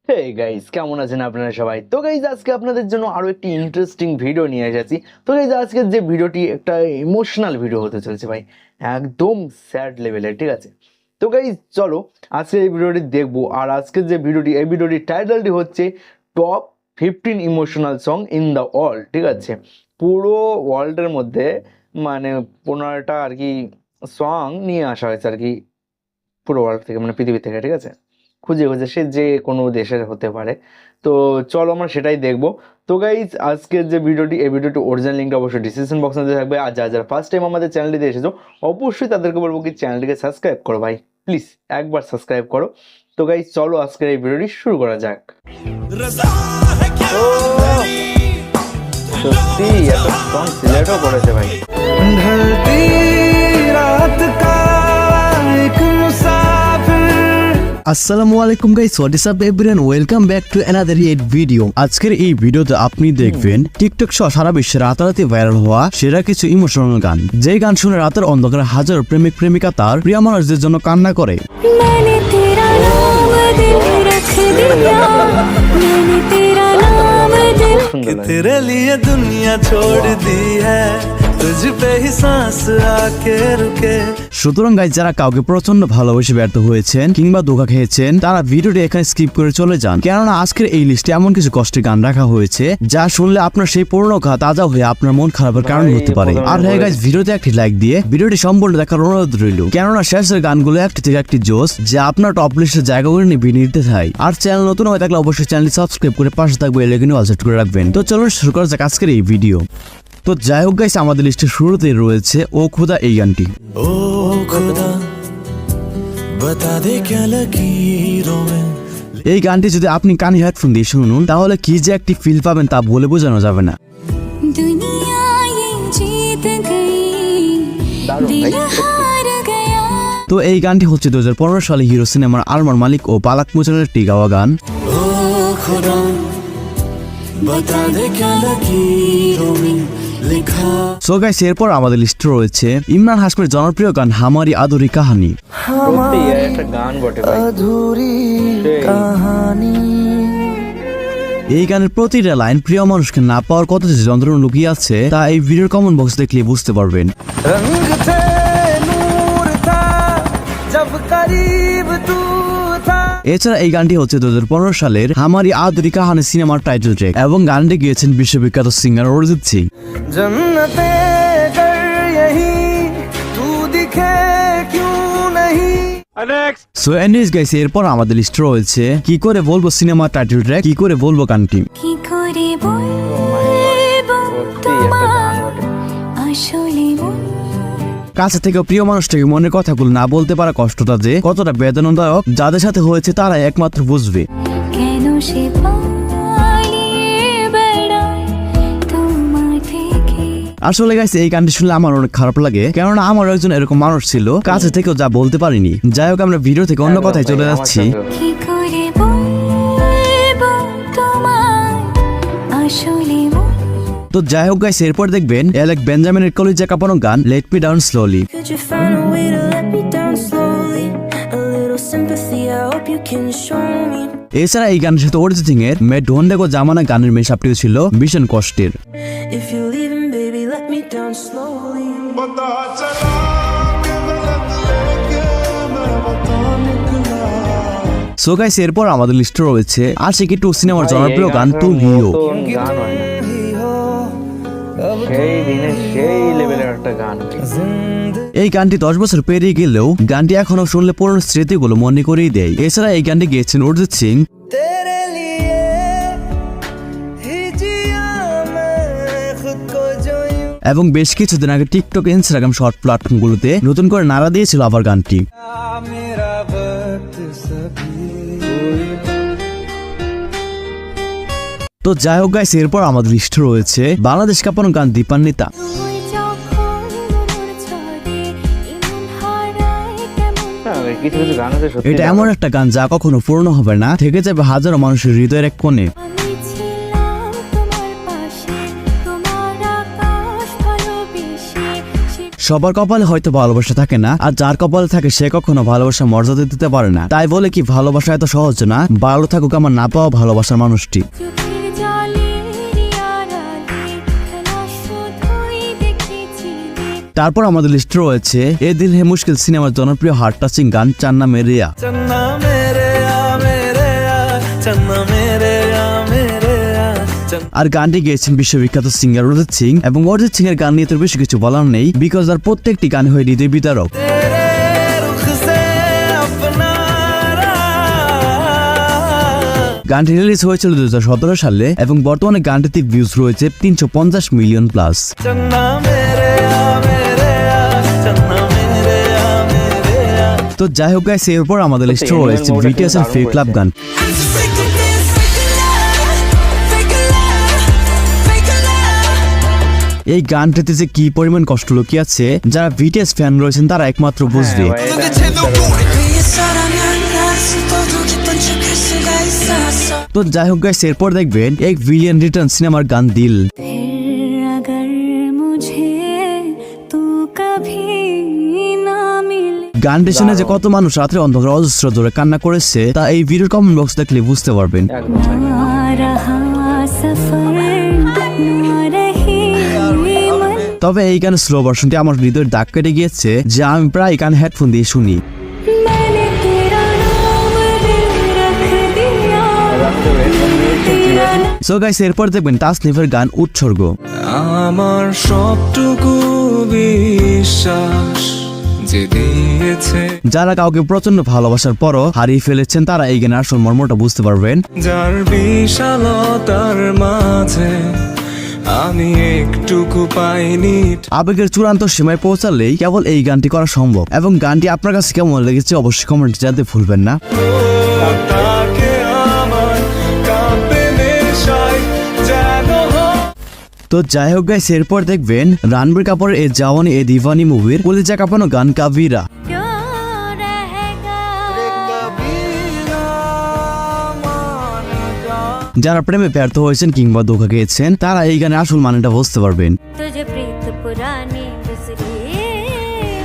Hey guys, কেমন আছেন আপনারা সবাই? তো গাইস, আজকে আপনাদের জন্য আরো একটি ইন্টারেস্টিং ভিডিও নিয়ে এসেছি। তো গাইস, আজকের যে ভিডিওটি একটা ইমোশনাল ভিডিও হতে চলেছে ভাই, একদম স্যাড লেভেলের, ঠিক আছে? তো গাইস চলো আজকে এই ভিডিওটি দেখবো। আর আজকের যে ভিডিওটি, এই ভিডিওটির টাইটেলটি হচ্ছে top 15 emotional song in the world, ঠিক আছে? পুরো ওয়ার্ল্ডের মধ্যে মানে 15টা আর কি সং নিয়ে আসা হয়েছে আর কি, পুরো ওয়ার্ল্ড থেকে, মানে পৃথিবী থেকে, ঠিক আছে? খুঁজে খুঁজে, সে যে কোনো দেশের হতে পারে। তো চলো আমরা সেটাই দেখবো। তো গাইজ, আজকের যে ভিডিওটি, এই ভিডিওটি অরিজিনাল লিঙ্কটা অবশ্যই ডিসক্রিপশন বক্সে থাকবে। আর যারা ফার্স্ট টাইম আমাদের চ্যানেলটিতে এসেছো, অবশ্যই তাদেরকে বলবো কি চ্যানেলটিকে সাবস্ক্রাইব করো ভাই, প্লিজ একবার সাবস্ক্রাইব করো। তো গাইজ চলো আজকের এই ভিডিওটি শুরু করা যাক। সত্যি এত সং সিলেক্টও করেছে ভাই। আসসালামু আলাইকুম guys, what is up everyone, welcome back to another it video. আজকের এই ভিডিওতে আপনি দেখবেন টিকটক সহ সারা বিশ্বে রাতারাতি ভাইরাল হওয়া সেরা কিছু ইমোশনাল গান, যে গান শুনে রাতের অন্ধকারে হাজার প্রেমিক প্রেমিকা তার প্রিয় মানুষদের জন্য কান্না করে। तेरे लिए दुनिया छोड़ दी है, तुझ पे ही सांस आके रुके। সুতরাং গাইস, যারা কাউকে প্রচন্ড ভালোবেসে ব্যর্থ হয়েছেন কিংবা ধোঁকা খেয়েছেন, তারা ভিডিওটি এখানে স্কিপ করে চলে যান, কেননা আজকের এই লিস্টে এমন কিছু কষ্টের গান রাখা হয়েছে যা শুনলে আপনার সেই পুরনো ঘা তাজা হয়ে আপনার মন খারাপের কারণ হতে পারে। আর হ্যাঁ গাইস, ভিডিওতে একটি লাইক দিয়ে ভিডিওটি সম্পূর্ণ দেখার অনুরোধ রইল, কেননা শেষের গানগুলো একটি থেকে একটি জোস যা আপনার টপ লিস্টের জায়গা করে নিয়ে নিতে চাই। আর চ্যানেল নতুন হয়ে থাকলে অবশ্যই চ্যানেলটি সাবস্ক্রাইব করে পাশে থাকবে এলাকানি অল সেট করে রাখবেন। তো চলুন শুরু করা যাক আজকের এই ভিডিও। তো যাই হোক গাইস, আমাদের লিস্টের শুরুতেই রয়েছে ও খুদা এই গানটি। ओ खुदा बता दे क्या लकीरों में। এই গানটি যদি আপনি কানে হেডফোন দিয়ে শুনুন, তাহলে কি যে একটি ফিল পাবেন তা বলে বোঝানো যাবে না। दुनिया ये जीत गई, दिल हार गया। তো এই গানটি হচ্ছে 2015 সালে হিরো সিনেমার আরমান মালিক ও পালাক মুচনের একটি গাওয়া গান। ओ खुदा बता दे क्या लकीरों में लिखा। সো গাইস, এরপর আমাদের লিস্টে রয়েছে ইমরান হাশমির জনপ্রিয় গান হামারি আদুরি কাহানি। সত্যি এর একটা গান বটে ভাই, अधूरी সেই। कहानी। এই গানের প্রতিটা লাইন প্রিয় মানুষকে না পাওয়ার কত যে যন্ত্রণা লুকিয়ে আছে তা এই ভিডিওর কমেন্ট বক্স দেখলে বুঝতে পারবেন। रंग थे नूर था जब करीब तू था। এছাড়া এই গানটি হচ্ছে 2015 সালের হামারি আদুরি কাহানি সিনেমার টাইটেল ট্র্যাক, এবং গানটি গিয়েছেন বিশ্ববিখ্যাত সিঙ্গার অরিজিৎ সিং। जन्नते कर यही तू दिखे क्यों नहीं। সো এনিওয়েজ গাইস, এরপর আমাদের লিস্টে রয়েছে কি করে বলবো সিনেমার টাইটেল ট্র্যাক কি করে বলবো গানটি। কি করে বলবো সত্যি একটা গান বটে। আসলে মন কাছে থেকে প্রিয় মানুষটাকে মনের কথাগুলো না বলতে পারা কষ্টটা যে কতটা বেদনাদায়ক, যাদের সাথে হয়েছে তারা একমাত্র বুঝবে। কেন সে পালিয়ে বেড়ায় তোমার থেকে। আসলে গাইস, এই গানটি শুনলে আমার অনেক খারাপ লাগে, কেননা আমার একজন এরকম মানুষ ছিল, কাছে থেকেও যা বলতে পারিনি। যাই হোক, আমরা ভিডিও থেকে অন্য কথায় চলে যাচ্ছি। কি করে বলবো তোমার আসলে মন। তো যাই হোক গাইস, এরপর দেখবেন অ্যালেক বেঞ্জামিনের কলিজা কাঁপানো গান let me down slowly. Could you find a way to let me down slowly? A little sympathy, I hope you can show me. এছাড়া এই গানের সাথে অরিজিৎ সিং এর মে ঢন্ডেগো জামানা গানের মেশআপটিও ছিল ভীষণ কষ্টের। If you're leaving, baby, let me down slowly. So guys, এরপর আমাদের লিস্টে রয়েছে আশিকি 2 সিনেমার ভাই, জনপ্রিয় এই গান গানটার তুম হিও। মতন গান হয় না। সেই দিনে সেই লেভেলের একটা গান ভাই। এই গানটি 10 বছর পেরিয়ে গেলেও গানটি এখনো শুনলে পুরনো স্মৃতিগুলো মনে করিয়ে দেয়। এছাড়া এই গানটি গেয়েছেন অরিজিৎ সিং। तेरे लिए ही जिया मैं खुद को जो यूं। এবং বেশ কিছুদিন আগে টিকটক, ইনস্টাগ্রাম শর্ট প্ল্যাটফর্মগুলোতে নতুন করে নাড়া দিয়েছিল আবার গানটি। मेरा वक्त सभी তো যাই হোক গাইস, এরপর আমাদের লিস্টে রয়েছে বাংলাদেশ কাঁপানো গান দীপান্বিতা। তুই যখন নূর ছড়ে ইমন হারায় কেমন। হ্যাঁ ভাই, কিছু কিছু গান আছে সত্যি এটা এমন একটা গান যা কখনো পূর্ণ হবে না, থেকে যাবে হাজারো মানুষের হৃদয়ের এক কোণে। আমি ছিলাম তোমার পাশে, তোমার আকাশ ভালোবেসে। সবার কপালে হয়তো ভালোবাসা থাকে না, আর যার কপালে থাকে সে কখনো ভালোবাসা মর্যাদা দিতে পারে না। তাই বলে কি ভালোবাসা এত সহজ না? ভালো থাকুক আমার না পাওয়া ভালোবাসার মানুষটি। চোখের জলের আড়ালে খেলা শুধুই দেখেছিলে। তারপর আমাদের লিস্টে রয়েছে এ দিল হে মুশকিল সিনেমার জনপ্রিয় হার্ট টাচিং গান চান্না মেরিয়া। चन्ना मेरे आ चन्ना मेरे आ चन्ना। আর গানটি গেয়েছেন বিশ্ববিখ্যাত সিঙ্গার অরিজিৎ সিং, এবং অরিজিৎ সিং এর গান নিয়ে তো বেশি কিছু বলার নেই, বিকজ আর প্রত্যেকটি গান হয়ে হৃদয় বিতারক। तेरे रुख से अपना গানটি রিলিজ হয়েছিল 2017 সালে এবং বর্তমানে গানটিতে ভিউজ রয়েছে 350 মিলিয়ন প্লাস। चन्ना मेरे आ चन्ना मेरे आ। তো যাই হোক গাইস, এরপর আমাদের লিস্টে রয়েছে বিটিএস এর ফেক লাভ গান। এই গানটিতে যে কি পরিমাণ কষ্ট লুকিয়ে আছে, যারা বিটিএস ফ্যান রয়েছেন তারা একমাত্র বুঝবে। তো যাই হোক গাইস, এরপর দেখবেন এক ভিলিয়ন রিটার্ন সিনেমার গান দিল। फिर अगर मुझे तू कभी ना मिले। গানটি শুনে যে কত মানুষ রাত্রে অন্ধকার অজস্র ধরে কান্না করেছে তা এই ভিডিওর কমেন্ট বক্স দেখলে বুঝতে পারবেন। ना रहा सफर ना रही मन। তবে এই গানের স্লো ভার্সনটি আমার হৃদয়ের দাগ কেটে গিয়েছে, যে আমি প্রায় গান হেডফোন দিয়ে শুনি। मैंने तेरा नाम दिल रख दिया। तेरा नाम সো গাইস, এরপর দেখবেন তাসনিফের গান উৎসর্গ। আমার সবটুকু বিশ্বাস যে দিয়েছে, যারা কাউকে প্রচন্ড ভালোবাসার পরও হারিয়ে ফেলেছেন তারা এই গানের আসল মর্মটা বুঝতে পারবেন। যার বিশালতার মাঝে আমি একটুকু পাইনি। আবেগের চূড়ান্ত সীমায় পৌঁছালেই কেবল এই গানটি করা সম্ভব, এবং গানটি আপনার কাছে কেমন লেগেছে অবশ্যই কমেন্টে জানাতে ভুলবেন না। তাকে আমার কাঁপে নেশায় যেন তো যাই হোক গাইস, এরপর দেখবেন রণবীর কাপুরের এ জাওয়ানি এ দিওয়ানি মুভির কলিজা কাঁপানো গান কাবিরা। क्यों रहेगा। যারা প্রেমে ব্যর্থ হয়েছেন কিংবা ধোঁকা খেয়েছেন তারা এই গানের আসল মানেটা বুঝতে পারবেন। तुझे प्रीत पुरानी गुजरी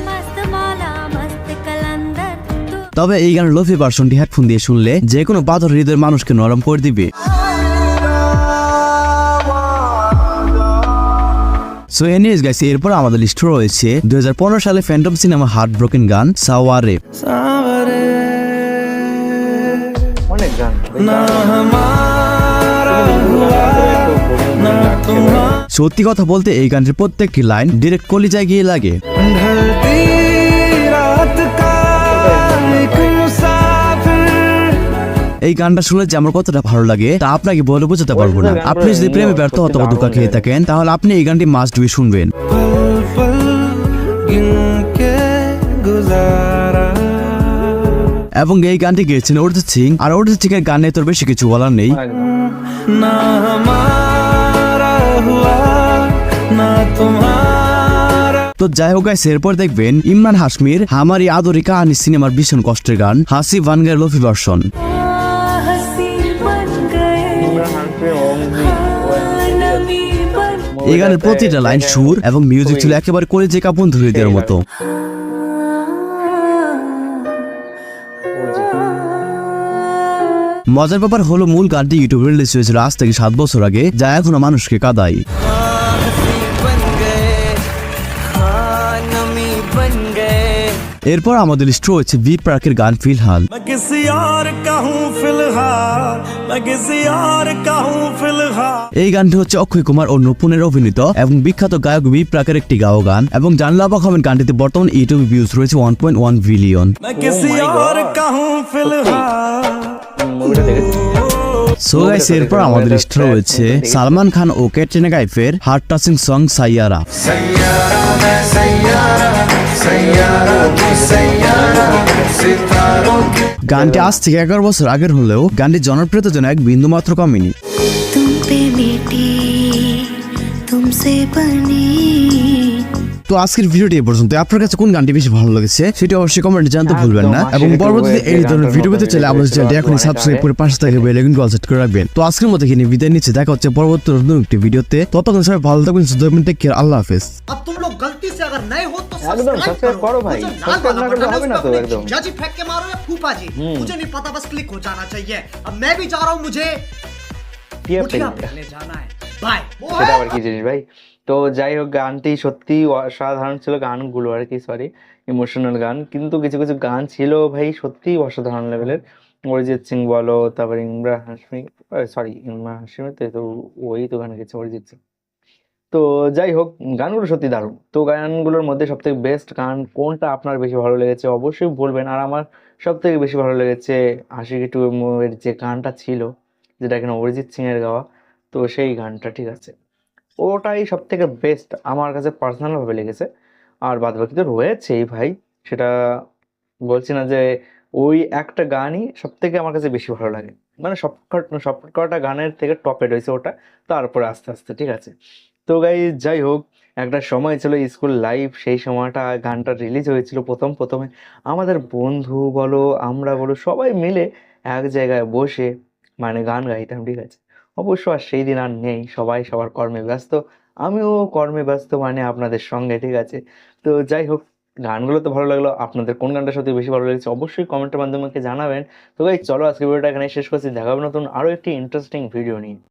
मस्त मौला मस्त कलंदर तू। তবে এই গানের লোফি ভার্সনটি হেডফোন দিয়ে শুনলে যে কোনো পাথর হৃদয়ের মানুষকে নরম করে দিবে। সো এনিওয়েজ গাইস, এরপর আমাদের লিস্টে রয়েছে 2015 সালে ফ্যান্টম সিনেমা হার্ট ব্রোকেন গান সাওয়ারে। সাবরে অনেক গান না হামারা হুয়া না তোমার সত্যি কথা বলতে এই গানটির প্রত্যেকটি লাইন ডিরেক্ট কলিজায় গিয়ে লাগে। ढलती रात का एक मुसाफिर। এই গানটা শুনলে যে আমার কতটা ভালো লাগে তা আপনাকে বলে বোঝাতে পারবো না। আপনি যদি প্রেমে ব্যর্থ অথবা ধোঁকা খেয়ে থাকেন তাহলে আপনি এই গানটি মাস্ট বি শুনবেন। पल पल गिन के गुजारा। এবং এই গানটি গেয়েছেন অরিজিৎ সিং, আর অরিজিৎ সিং এর গানে তোর বেশি কিছু বলার নেই। ना हमारा हुआ ना तुम्हारा। তো যাই হোক গাইস, এরপর দেখবেন ইমরান হাশমির হামারি আদরি কাহানি সিনেমার ভীষণ কষ্টের গান হাসি ভানগার লোফি ভার্সন। हंसी बन गए नमी बन। এই গানের প্রতিটা লাইন সুর এবং মিউজিক ছিল একেবারে কলিজে কাঁপন ধরে দেওয়ার মতো। মজার ব্যাপার হলো মূল গানটি ইউটিউবে রিলিজ হয়েছিল আজ থেকে 7 বছর আগে, যা এখনো মানুষকে কাঁদায়। এরপর আমাদের লিস্ট রয়েছে বি প্রাকের গান ফিলহাল। मैं किसी और का हूँ फिलहाल, मैं किसी और का हूँ फिलहाल। এই গানটি হচ্ছে অক্ষয় কুমার ও নূপুনের অভিনীত এবং বিখ্যাত গায়ক বি প্রাকের একটি গাওয়া গান, এবং জানলে অবাক হবেন গানটিতে বর্তমান ইউটিউবে ভিউজ রয়েছে 1.1 বিলিয়ন। मैं किसी और का हूँ फिलहाल। সো গাইস, এরপর আমাদের লিস্টে রয়েছে সালমান খান ও Katrina কাইফের heart touching song Saiyaara. গানটি আজ থেকে 11 বছর আগের হলেও গানটির জনপ্রিয়তার জন্য এক বিন্দু মাত্র কমেনি। तुम पे मिटी तुमसे बनी। তো আজকের ভিডিওটি এই পর্যন্ত। আপনার কাছে কোন গানটি বেশি ভালো লেগেছে সেটা অবশ্যই কমেন্টে জানাতে ভুলবেন না, একদম এবং আশিকি পরবর্তীতে টু এই এর ধরনের গানটার ভিডিও পেতে মতো চাইলে আমাদের দেখতে চ্যানেলটি এখনই অনেক সাবস্ক্রাইব করে পাশে থাকা বেল আইকন কল সেট করে রাখবেন। তো আজকের মতো এখানে বিদায় নিচ্ছে, দেখা হচ্ছে পরবর্তী নতুন একটি ভিডিওতে। ততক্ষণ সবাই ভালো থাকবেন, সুস্থ থাকবেন, টেক কেয়ার, আল্লাহ হাফেজ। अब तुम लोग गलती से अगर नए हो तो एकदम सब्सक्राइब सब्सक्राइब करो भाई, वो जो लाल सब्सक्राइब वाला ना करो बटन है, होगा उस ना पे तो अपने एकदम। जीजा जी फेंक के मारो या फूफा जी, मुझे नहीं पता, बस क्लिक हो जाना चाहिए। अब मैं भी जा रहा हूँ, मुझे টিয়া मुठिया পেলে। पहले जाना है। बाय। সেটা আবার কি জিনিস ভাই? তো যাই হোক, গানটি সত্যি অসাধারণ ছিল, গানগুলো আর কি, সরি, ইমোশনাল গান, কিন্তু কিছু কিছু গান ছিল ভাই সত্যি অসাধারণ লেভেলের। অরিজিৎ সিং বলো, তারপরে ইমরান হাশমি, সরি ইমরান হাশমি তো ওই তো গান গেছে অরিজিৎ সিং। তো যাই হোক, গানগুলো সত্যি দারুণ। তো গানগুলোর মধ্যে সবথেকে বেস্ট গান কোনটা আপনার বেশি ভালো লেগেছে অবশ্যই বলবেন। আর আমার সবথেকে বেশি ভালো লেগেছে আশিকি টু এর যে গানটা ছিল, যেটা এখানে অরিজিৎ সিং এর গাওয়া, তো সেই গানটা, ঠিক আছে, ওটাই সব থেকে বেস্ট আমার কাছে পার্সোনালভাবে লেগেছে। আর বাদ বাকি তো রয়েছেই ভাই, সেটা বলছি না যে ওই একটা গানই সব থেকে আমার কাছে বেশি ভালো লাগে, মানে সব কটা গানের থেকে টপে রয়েছে ওটা, তারপরে আস্তে আস্তে, ঠিক আছে। তো যাই হোক, একটা সময় ছিল স্কুল লাইফ, সেই সময়টা গানটা রিলিজ হয়েছিল প্রথমে আমাদের বন্ধু বলো, আমরা বলো, সবাই মিলে এক জায়গায় বসে মানে গান গাইতাম, ঠিক আছে। অবশ্য আর সেই দিন আর নেই, সবাই সবার কর্মে ব্যস্ত, আমিও কর্মে ব্যস্ত মানে আপনাদের সঙ্গে, ঠিক আছে। তো যাই হোক, গানগুলো তো ভালো লাগলো, আপনাদের কোন গানটা সত্যি বেশি ভালো লেগেছে অবশ্যই কমেন্টের মাধ্যমে আমাকে জানাবেন। তো চলো আজকে ভিডিওটা এখানে শেষ করছি, দেখা হবে নতুন আরও একটি ইন্টারেস্টিং ভিডিও নিয়ে।